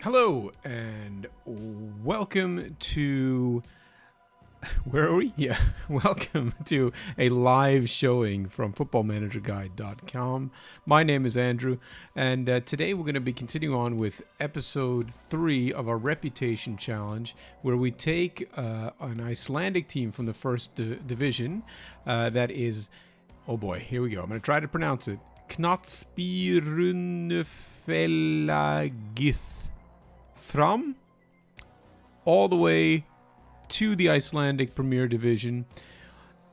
Hello and welcome to where are we? Yeah, welcome to a live showing from footballmanagerguide.com. My name is Andrew, and today we're going to be continuing on with episode 3 of our Reputation Challenge, where we take an Icelandic team from the first division that is, oh boy, here we go. I'm going to try to pronounce it. Knattspyrnufelagid Fram, all the way to the Icelandic Premier Division,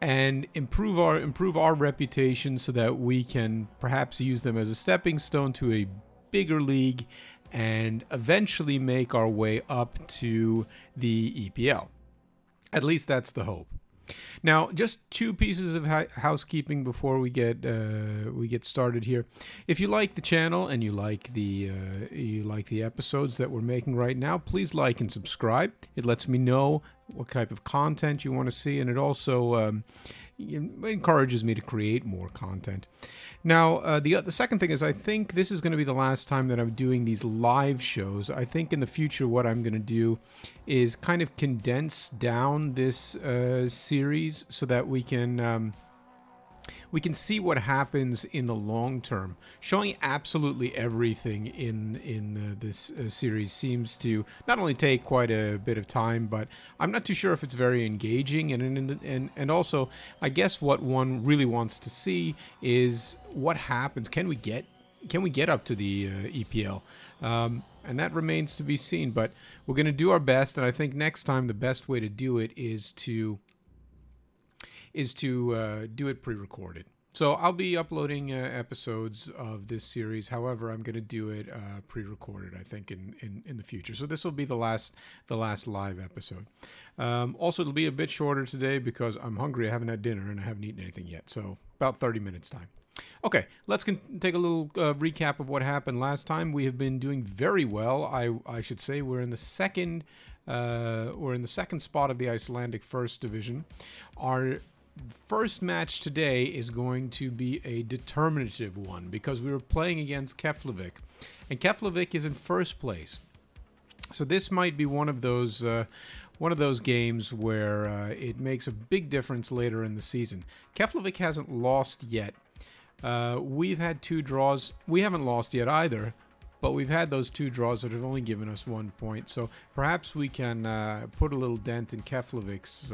and improve our reputation so that we can perhaps use them as a stepping stone to a bigger league and eventually make our way up to the EPL. At least that's the hope. Now, just two pieces of housekeeping before we get started here. If you like the channel and you like the episodes that we're making right now, please like and subscribe. It lets me know what type of content you want to see, and it also encourages me to create more content. Now, the second thing is, I think this is going to be the last time that I'm doing these live shows. I think in the future what I'm going to do is kind of condense down this series so that we can see what happens in the long term. Showing absolutely everything in this series seems to not only take quite a bit of time, but I'm not too sure if it's very engaging. And also, I guess what one really wants to see is what happens. Can we get up to the EPL? And that remains to be seen. But we're going to do our best, and I think next time the best way to do it is to do it pre-recorded. So I'll be uploading episodes of this series. However, I'm going to do it pre-recorded, I think, in the future. So this will be the last live episode. Also, it'll be a bit shorter today because I'm hungry. I haven't had dinner and I haven't eaten anything yet. So about 30 minutes time. Okay, let's take a little recap of what happened last time. We have been doing very well. I should say we're in the second spot of the Icelandic First Division. Our first match today is going to be a determinative one because we were playing against Keflavik, and Keflavik is in first place. So this might be one of those games where it makes a big difference later in the season. Keflavik hasn't lost yet. We've had 2 draws. We haven't lost yet either, but we've had those 2 draws that have only given us 1 point. So perhaps we can put a little dent in Keflavik's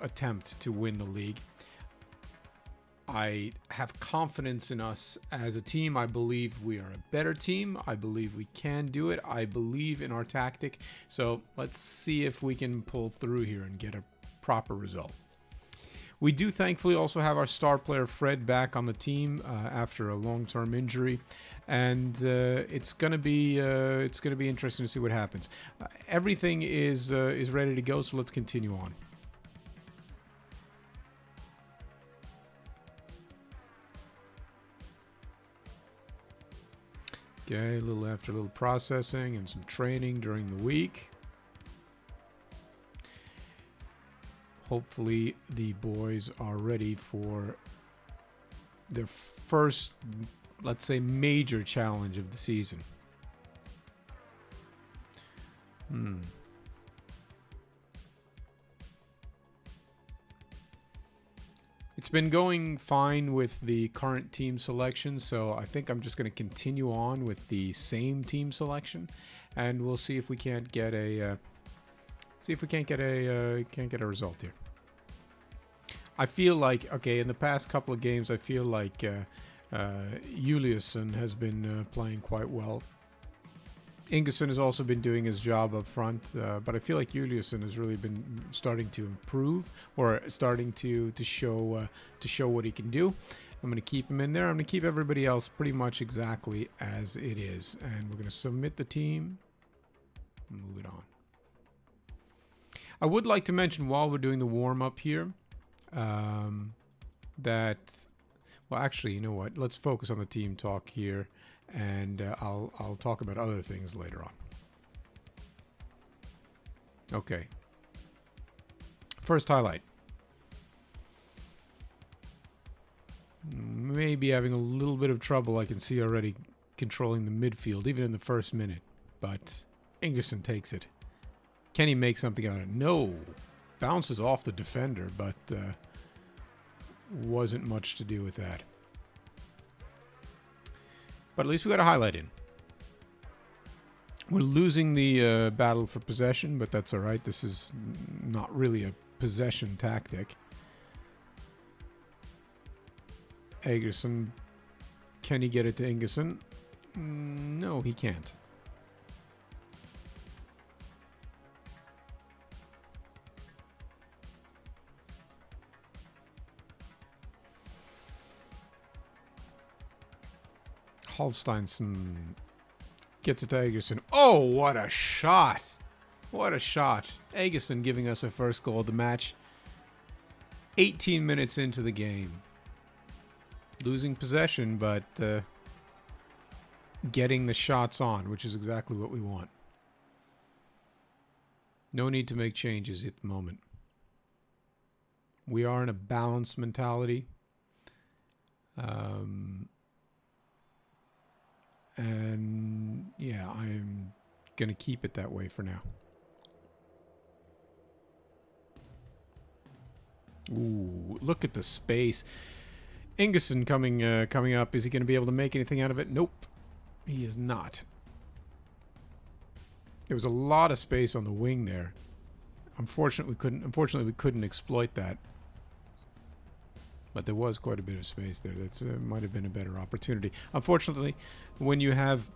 attempt to win the league. I have confidence in us as a team. I believe we are a better team. I believe we can do it. I believe in our tactic. So let's see if we can pull through here and get a proper result. We do thankfully also have our star player Fred back on the team after a long-term injury, and it's gonna be interesting to see what happens. Everything is ready to go, so let's continue on. Okay, a little processing and some training during the week. Hopefully the boys are ready for their first, let's say, major challenge of the season. It's been going fine with the current team selection, so I think I'm just going to continue on with the same team selection, and we'll see if we can't get a result here. I feel like, okay, in the past couple of games, I feel like Juliusson has been playing quite well. Ingesson has also been doing his job up front, but I feel like Juliusson has really been starting to improve, or starting to show what he can do. I'm going to keep him in there. I'm going to keep everybody else pretty much exactly as it is, and we're going to submit the team. Move it on. I would like to mention while we're doing the warm-up here that, well, actually, you know what? Let's focus on the team talk here, and I'll talk about other things later on. Okay. First highlight. Maybe having a little bit of trouble, I can see already, controlling the midfield, even in the first minute. But Ingerson takes it. Can he make something out of it? No. Bounces off the defender, but wasn't much to do with that. But at least we got a highlight in. We're losing the battle for possession, but that's all right. This is not really a possession tactic. Egerson. Can he get it to Ingerson? No, he can't. Holsteinson gets it to Egerson. Oh, what a shot. What a shot. Egerson giving us a first goal of the match. 18 minutes into the game. Losing possession, but getting the shots on, which is exactly what we want. No need to make changes at the moment. We are in a balanced mentality. And yeah, I'm going to keep it that way for now. Ooh, look at the space. Ingerson coming up. Is he going to be able to make anything out of it? Nope. He is not. There was a lot of space on the wing there. Unfortunately, we couldn't exploit that. But there was quite a bit of space there. That might have been a better opportunity. Unfortunately, when you have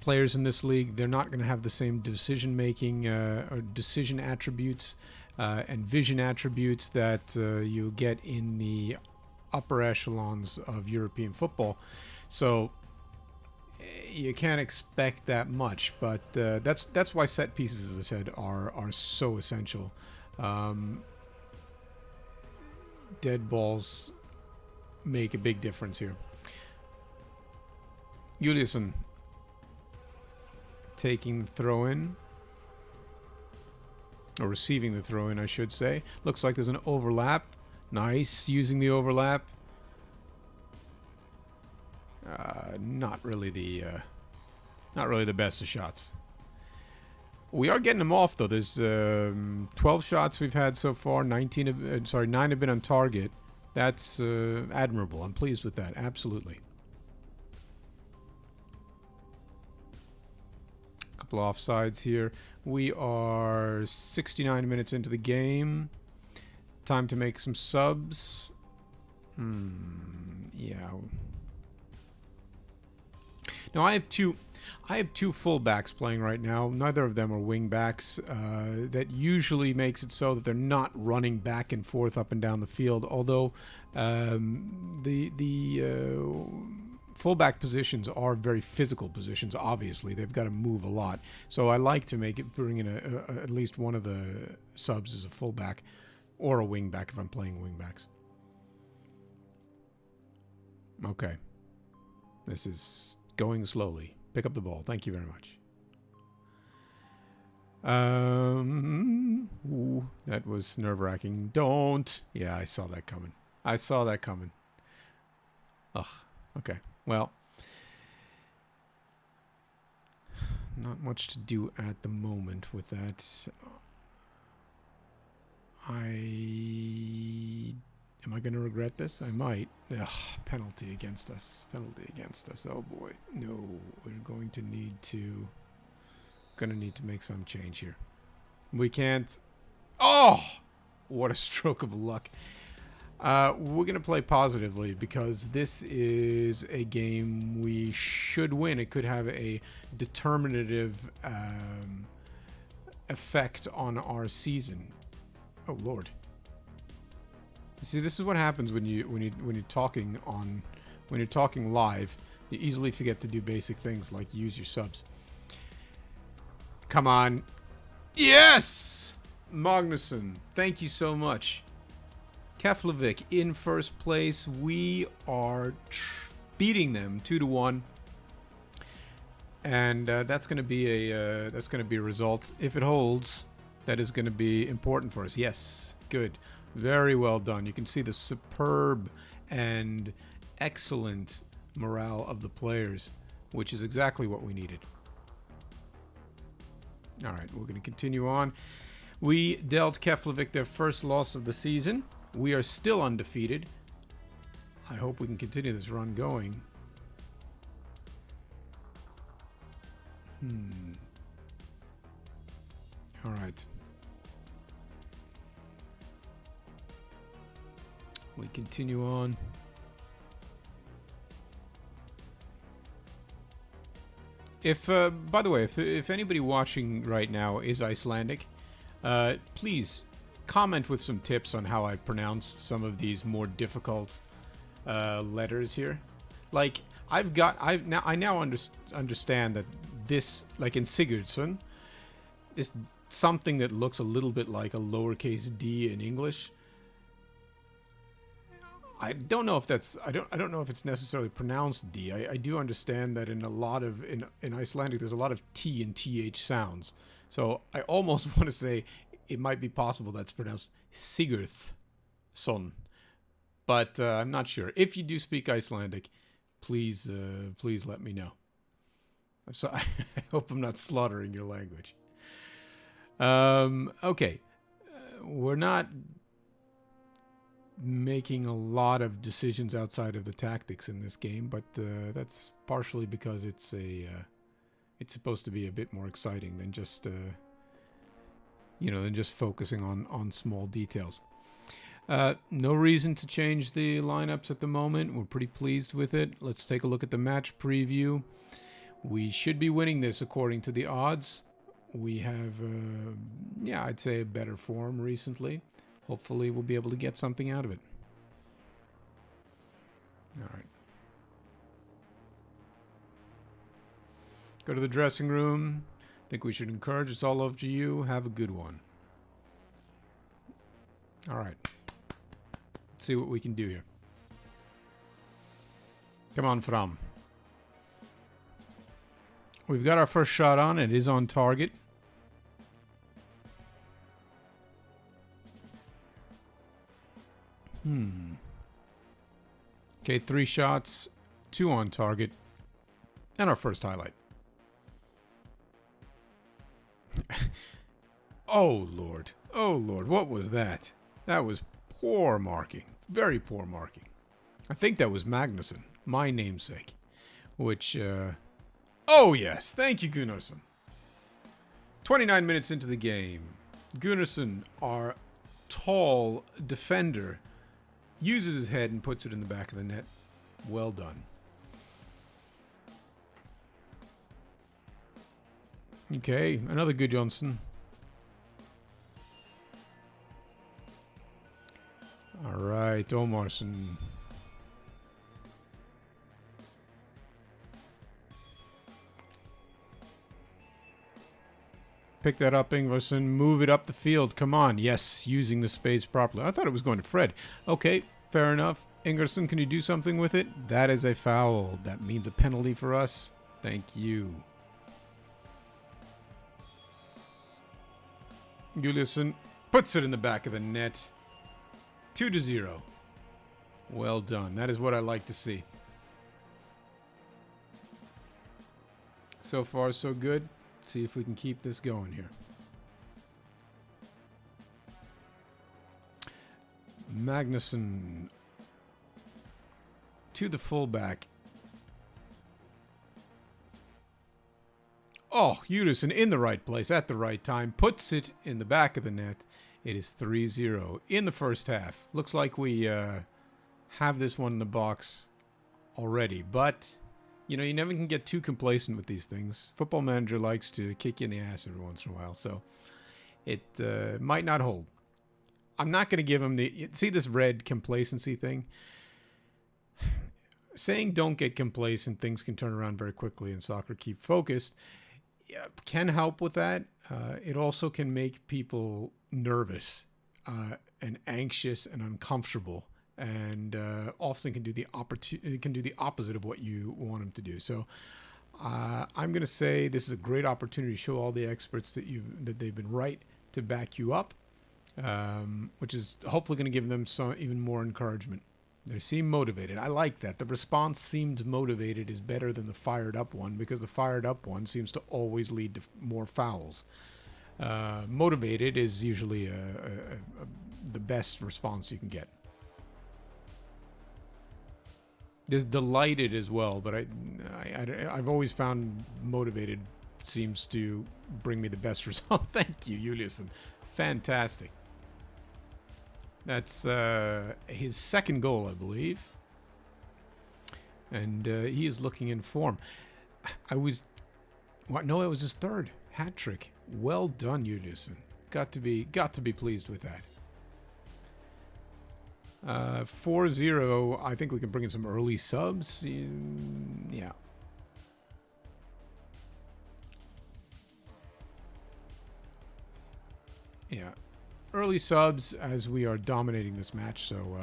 players in this league, they're not going to have the same decision-making or decision attributes and vision attributes that you get in the upper echelons of European football. So you can't expect that much. But that's why set pieces, as I said, are so essential. Dead balls make a big difference here. Juliusson taking the throw in, or receiving the throw in, I should say. Looks like there's an overlap. Nice, using the overlap. Not really the best of shots. We are getting them off, though. There's 12 shots we've had so far. 9 have been on target. That's admirable. I'm pleased with that. Absolutely. A couple offsides here. We are 69 minutes into the game. Time to make some subs. Yeah. Now I have two fullbacks playing right now. Neither of them are wing backs. That usually makes it so that they're not running back and forth up and down the field. Although the fullback positions are very physical positions. Obviously, they've got to move a lot. So I like to bring in at least one of the subs as a fullback or a wing back if I'm playing wing backs. Okay, this is going slowly. Pick up the ball. Thank you very much. Ooh, that was nerve-wracking. Don't. Yeah, I saw that coming. Ugh. Okay. Well, not much to do at the moment with that. Am I going to regret this? I might. Ugh, penalty against us. Oh boy. No, we're going to need to make some change here. We can't. Oh, what a stroke of luck. We're going to play positively because this is a game we should win. It could have a determinative effect on our season. Oh Lord. See, this is what happens when you're talking live. You easily forget to do basic things like use your subs. Come on. Yes! Magnusson, thank you so much. Keflavik in first place. We are beating them 2-1. And that's going to be a result. If it holds, that is going to be important for us. Yes. Good. Very well done. You can see the superb and excellent morale of the players, which is exactly what we needed. All right, we're going to continue on. We dealt Keflavik their first loss of the season. We are still undefeated. I hope we can continue this run going. All right. We continue on. If, by the way, if anybody watching right now is Icelandic, please comment with some tips on how I pronounced some of these more difficult letters here. Like I now understand that this, like in Sigurdsson, is something that looks a little bit like a lowercase d in English. I don't know if that's I don't know if it's necessarily pronounced D. I do understand that in a lot of in Icelandic there's a lot of T and TH sounds. So I almost want to say it might be possible that's pronounced Sigurdsson. But I'm not sure. If you do speak Icelandic, please let me know. So I hope I'm not slaughtering your language. Okay. We're not making a lot of decisions outside of the tactics in this game, but that's partially because it's supposed to be a bit more exciting than just focusing on small details. No reason to change the lineups at the moment. We're pretty pleased with it. Let's take a look at the match preview. We should be winning this according to the odds. We have, I'd say a better form recently. Hopefully we'll be able to get something out of it. All right. Go to the dressing room. I think we should encourage us all over to you. Have a good one. All right. Let's see what we can do here. Come on, Fram. We've got our first shot on. It is on target. Okay, 3 shots, 2 on target, and our first highlight. Oh, Lord. Oh, Lord. What was that? That was poor marking. Very poor marking. I think that was Magnusson, my namesake. Which, oh, yes. Thank you, Gunnarsson. 29 minutes into the game. Gunnarsson, our tall defender, uses his head and puts it in the back of the net. Well done. Okay, another good Johnson. All right, Omarsson. Pick that up, Ingvarsson. Move it up the field. Come on. Yes, using the space properly. I thought it was going to Fred. Okay, fair enough. Ingvarsson, can you do something with it? That is a foul. That means a penalty for us. Thank you. Gulliusson puts it in the back of the net. 2-0. Well done. That is what I like to see. So far, so good. See if we can keep this going here. Magnusson to the fullback. Oh, Yudison in the right place at the right time. Puts it in the back of the net. It is 3-0 in the first half. Looks like we have this one in the box already. But, you know, you never can get too complacent with these things. Football Manager likes to kick you in the ass every once in a while. So it might not hold. I'm not going to give him the... See this red complacency thing? Saying don't get complacent, things can turn around very quickly in soccer. Keep focused. Yeah, can help with that. It also can make people nervous and anxious and uncomfortable, and often can do the opposite of what you want them to do. So I'm going to say this is a great opportunity to show all the experts that they've been right to back you up, which is hopefully going to give them some even more encouragement. They seem motivated. I like that. The response seemed motivated is better than the fired up one, because the fired up one seems to always lead to more fouls. Motivated is usually the best response you can get. There's delighted as well, but I've always found motivated seems to bring me the best result. Thank you, Juliusson. Fantastic. That's his second goal, I believe. And he is looking in form. No, it was his third hat trick. Well done, Juliusson. Got to be pleased with that. 4-0. I think we can bring in some early subs. Yeah. Yeah. Early subs as we are dominating this match, so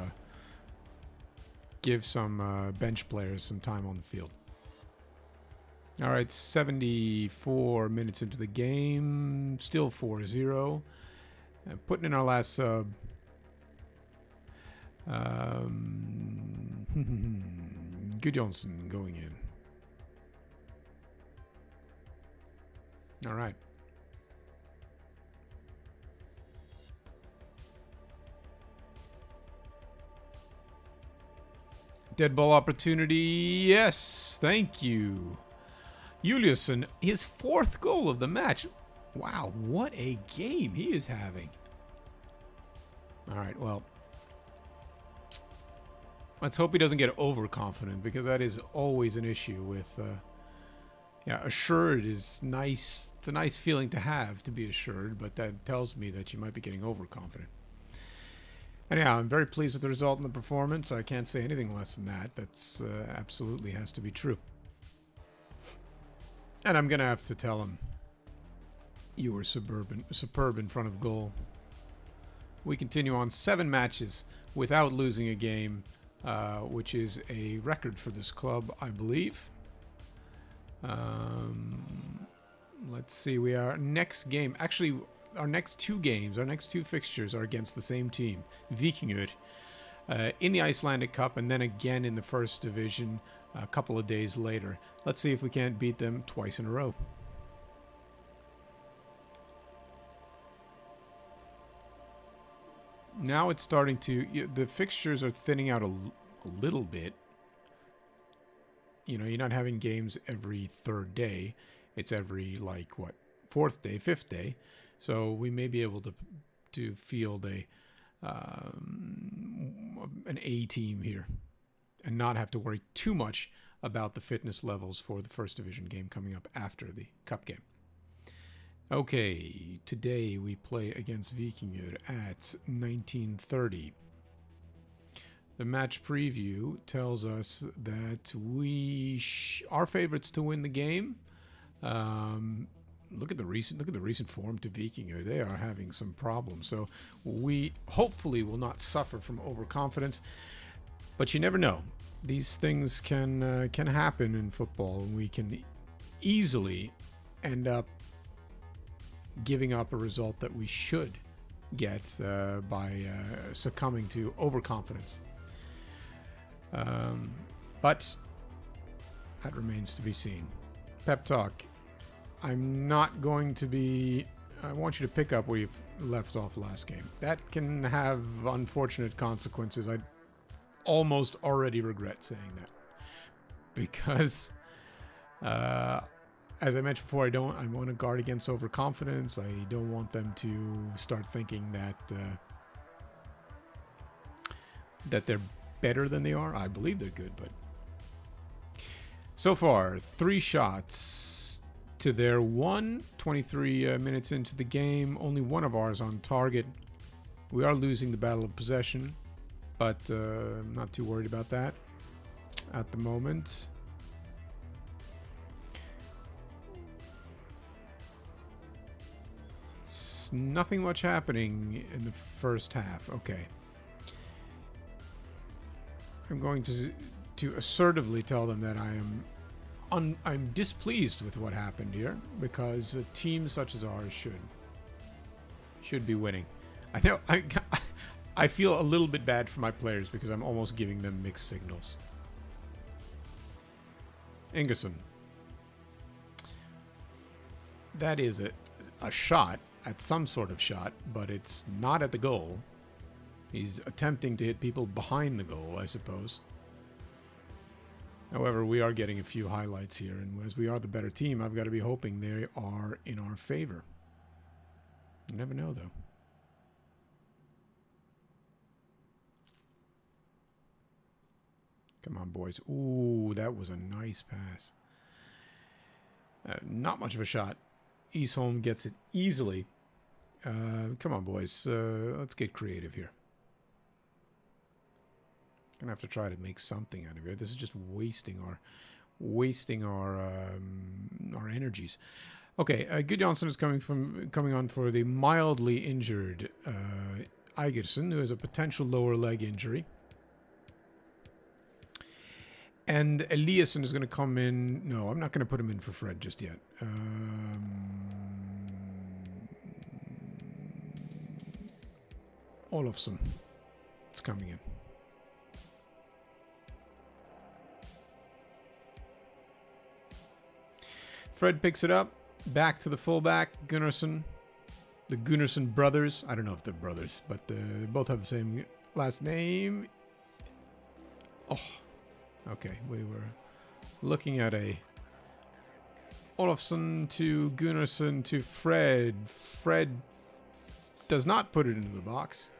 give some bench players some time on the field. All right, 74 minutes into the game, still 4-0. Putting in our last sub. Gudjonsson going in. All right. Dead ball opportunity. Yes, thank you. Juliusson, his fourth goal of the match. Wow, what a game he is having. All right, well, let's hope he doesn't get overconfident, because that is always an issue with... yeah, assured is nice. It's a nice feeling to have, to be assured, but that tells me that you might be getting overconfident. Anyhow, I'm very pleased with the result and the performance. I can't say anything less than that. That's absolutely has to be true. And I'm going to have to tell him, you were superb in front of goal. We continue on 7 matches without losing a game, which is a record for this club, I believe. Let's see. Our next game, actually, our next 2 games, our next 2 fixtures are against the same team, Víkingur, in the Icelandic Cup, and then again in the first division a couple of days later. Let's see if we can't beat them twice in a row. Now it's starting to... the fixtures are thinning out a little bit. You know, you're not having games every 3rd day. It's every, like, what, 4th day, 5th day. So we may be able to field an A team here and not have to worry too much about the fitness levels for the first division game coming up after the cup game. Okay, today we play against Víkingur at 19:30. The match preview tells us that we are favorites to win the game. Look at the recent form to Víkingur. They are having some problems. So we hopefully will not suffer from overconfidence. But you never know. These things can happen in football, and we can easily end up giving up a result that we should get by succumbing to overconfidence. But that remains to be seen. Pep talk. I'm not going to be... I want you to pick up where you've left off last game. That can have unfortunate consequences. I almost already regret saying that. Because, as I mentioned before, I want to guard against overconfidence. I don't want them to start thinking that they're better than they are. I believe they're good, but... So far, 3 shots to their 1, 23 minutes into the game. Only one of ours on target. We are losing the battle of possession, but I'm not too worried about that at the moment. It's nothing much happening in the first half. Okay. I'm going to assertively tell them that I'm displeased with what happened here, because a team such as ours should be winning. I know I feel a little bit bad for my players because I'm almost giving them mixed signals. Ingerson. That is a shot at some sort of shot, but it's not at the goal. He's attempting to hit people behind the goal, I suppose. However, we are getting a few highlights here, and as we are the better team, I've got to be hoping they are in our favor. You never know, though. Come on, boys. Ooh, that was a nice pass. Not much of a shot. Isholm gets it easily. Come on, boys. Let's get creative here. Gonna have to try to make something out of it. This is just wasting our energies. Okay, Gudjonsson is coming on for the mildly injured Igerson, who has a potential lower leg injury. And Eliasson is going to come in. No, I'm not going to put him in for Fred just yet. Olofsson is coming in. Fred picks it up. Back to the fullback, Gunnarsson. The Gunnarsson brothers. I don't know if they're brothers, but they both have the same last name. Oh, okay. We were looking at a Olofsson to Gunnarsson to Fred. Fred does not put it into the box.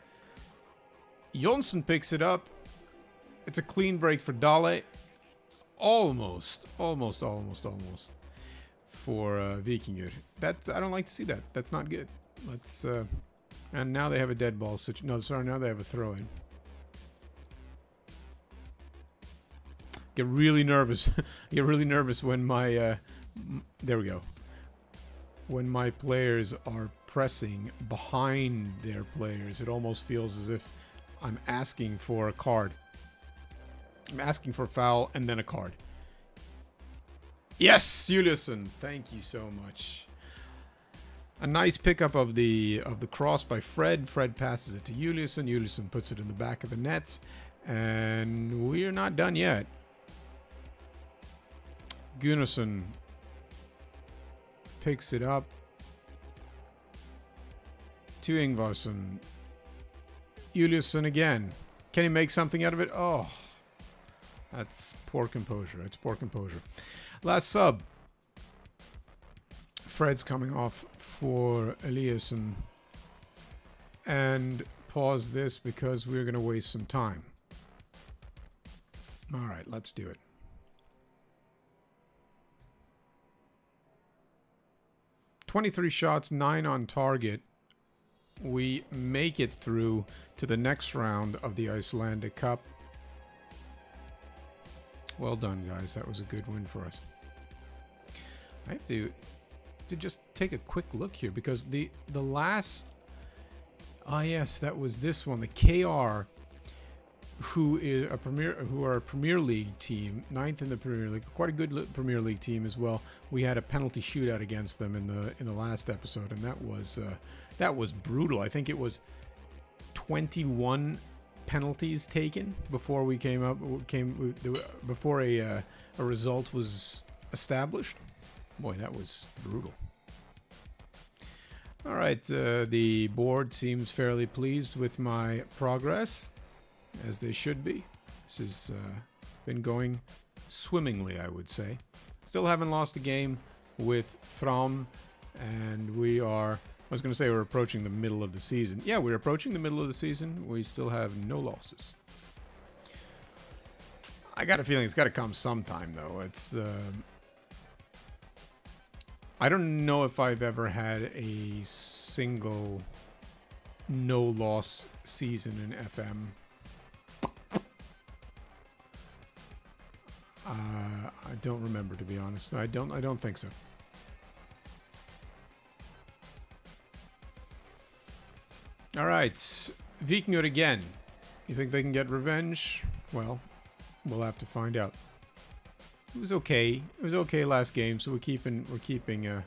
Jonsson picks it up. It's a clean break for Dale. Almost. For Vikingur. That's, I don't like to see that. That's not good. Let's and now they have a dead ball situation. No, sorry, now they have a throw in. Get really nervous. Get really nervous when my there we go. When my players are pressing behind their players, it almost feels as if I'm asking for a card. I'm asking for a foul and then a card. Yes, Juliusson. Thank you so much. A nice pickup of the cross by Fred. Fred passes it to Juliusson. Juliusson puts it in the back of the net. And we're not done yet. Gunnarsson picks it up to Ingvarsson. Juliusson again. Can he make something out of it? Oh, that's poor composure. It's poor composure. Last sub. Fred's coming off for Eliasson. And pause this because we're going to waste some time. All right, let's do it. "23 shots, 9 on target. We make it through to the next round of the Icelandic Cup. Well done, guys. That was a good win for us. I have to just take a quick look here because the last... Ah, yes, that was this one. The KR, who are a Premier League team, 9th in the Premier League, quite a good Premier League team as well. We had a penalty shootout against them in the last episode, and that was brutal. I think it was 21 penalties taken before we before a result was established. Boy, that was brutal. All right, the board seems fairly pleased with my progress, as they should be. This has been going swimmingly, I would say. Still haven't lost a game with Fram, and we are... I was going to say we're approaching the middle of the season. Yeah, we're approaching the middle of the season. We still have no losses. I got a feeling it's got to come sometime, though. It's... I don't know if I've ever had a single no-loss season in FM. I don't remember, to be honest. I don't think so. All right, Vikingur again. You think they can get revenge? Well, we'll have to find out. It was okay. It was okay last game, so we're keeping the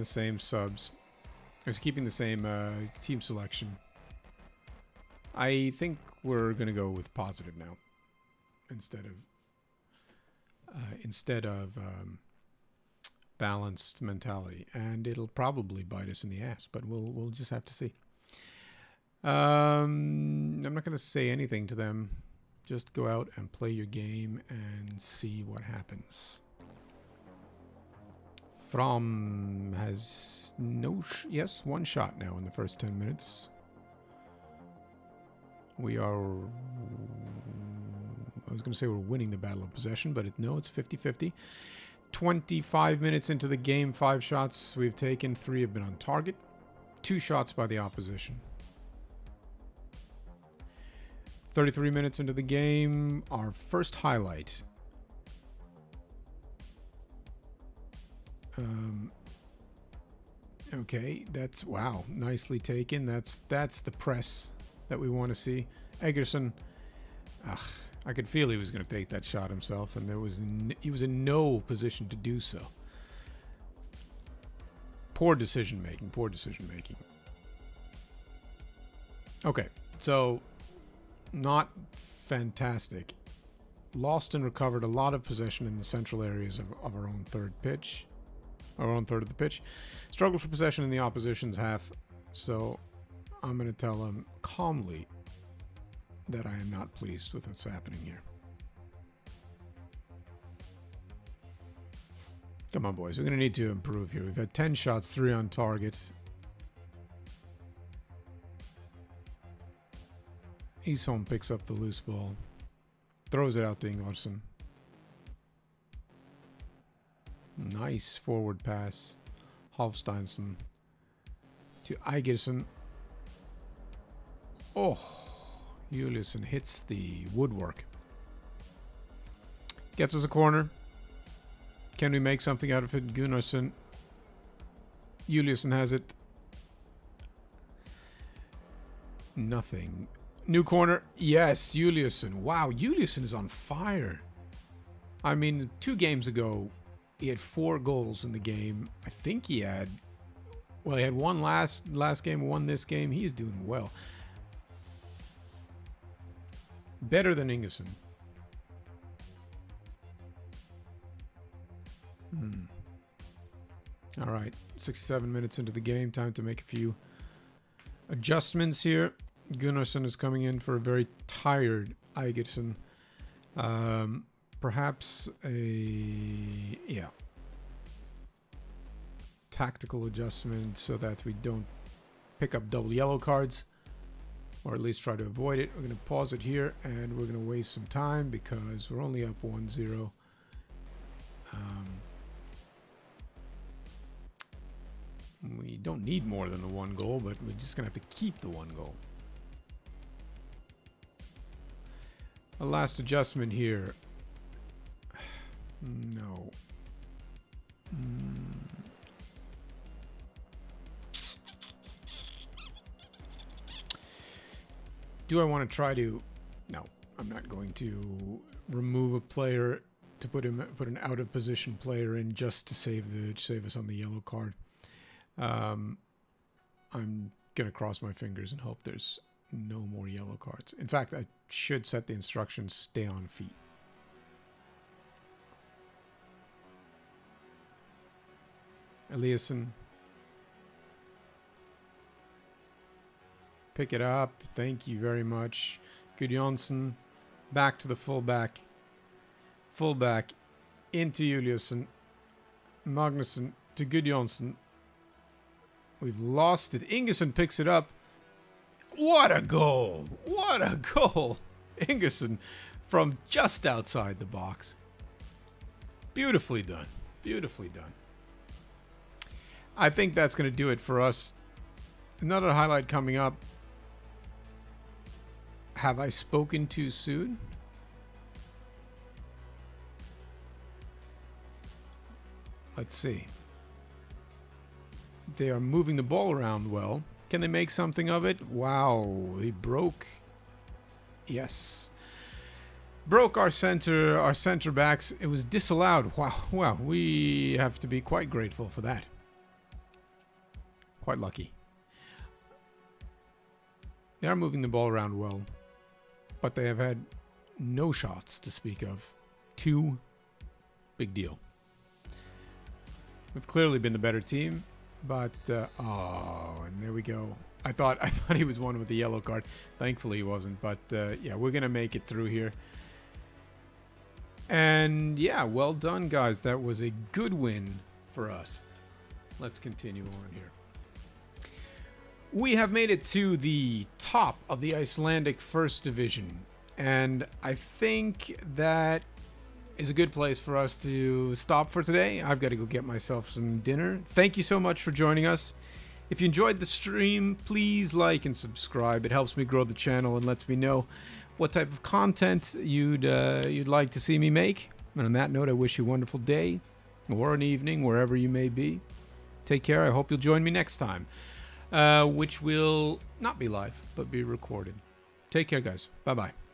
same subs. We're keeping the same team selection. I think we're going to go with positive now instead of balanced mentality, and it'll probably bite us in the ass, but we'll just have to see. I'm not going to say anything to them. Just go out and play your game and see what happens. Fram has yes, one shot now in the first 10 minutes. We are, I was going to say we're winning the battle of possession, but no, it's 50-50. 25 minutes into the game, 5 shots we've taken, 3 have been on target, 2 shots by the opposition. 33 minutes into the game, our first highlight. Okay, that's, wow, nicely taken. That's the press that we want to see. Eggerson, I could feel he was going to take that shot himself, and he was in no position to do so. Poor decision making. Okay, so not fantastic. Lost and recovered a lot of possession in the central areas of our own third pitch. Our own third of the pitch. Struggled for possession in the opposition's half, so I'm going to tell them calmly that I am not pleased with what's happening here. Come on, boys. We're going to need to improve here. We've had 10 shots, 3 on target. Isholm picks up the loose ball. Throws it out to Ingvarsson. Nice forward pass. Hofsteinson to Igerson. Oh, Juliusson hits the woodwork. Gets us a corner. Can we make something out of it? Gunnarsson. Juliusson has it. Nothing. New corner. Yes, Juliusson. Wow, Juliusson is on fire. I mean, 2 games ago, he had 4 goals in the game. I think he had... Well, he had 1 last game, 1 this game. He is doing well. Better than Ingesson. All right, 67 minutes into the game. Time to make a few adjustments here. Gunnarsson is coming in for a very tired Igerson. Perhaps a tactical adjustment so that we don't pick up double yellow cards, or at least try to avoid it. We're going to pause it here, and we're going to waste some time because we're only up 1-0. We don't need more than the 1 goal, but we're just going to have to keep the 1 goal. A last adjustment here. No. Do I want to try to... No, I'm not going to remove a player to put an out of position player in just to save us on the yellow card. I'm gonna cross my fingers and hope there's no more yellow cards. In fact, I should set the instructions stay on feet. Eliasson. Pick it up. Thank you very much. Gudjonsson. Back to the fullback. Fullback. Into Juliusson. Magnusson to Gudjonsson. We've lost it. Ingesson picks it up. What a goal! What a goal! Ingesson from just outside the box. Beautifully done. Beautifully done. I think that's going to do it for us. Another highlight coming up. Have I spoken too soon? Let's see. They are moving the ball around well. Can they make something of it? Wow, he broke. Yes. Broke our center backs. It was disallowed. Wow, we have to be quite grateful for that. Quite lucky. They are moving the ball around well, but they have had no shots to speak of. 2, big deal. We've clearly been the better team, but and there we go. I thought he was one with the yellow card. Thankfully he wasn't, but yeah, we're gonna make it through here. And yeah, well done, guys. That was a good win for us. Let's continue on here. We have made it to the top of the Icelandic First Division, and I think that is a good place for us to stop for today. I've got to go get myself some dinner. Thank you so much for joining us. If you enjoyed the stream, please like and subscribe. It helps me grow the channel and lets me know what type of content you'd like to see me make. And on that note, I wish you a wonderful day or an evening, wherever you may be. Take care. I hope you'll join me next time, which will not be live, but be recorded. Take care, guys. Bye-bye.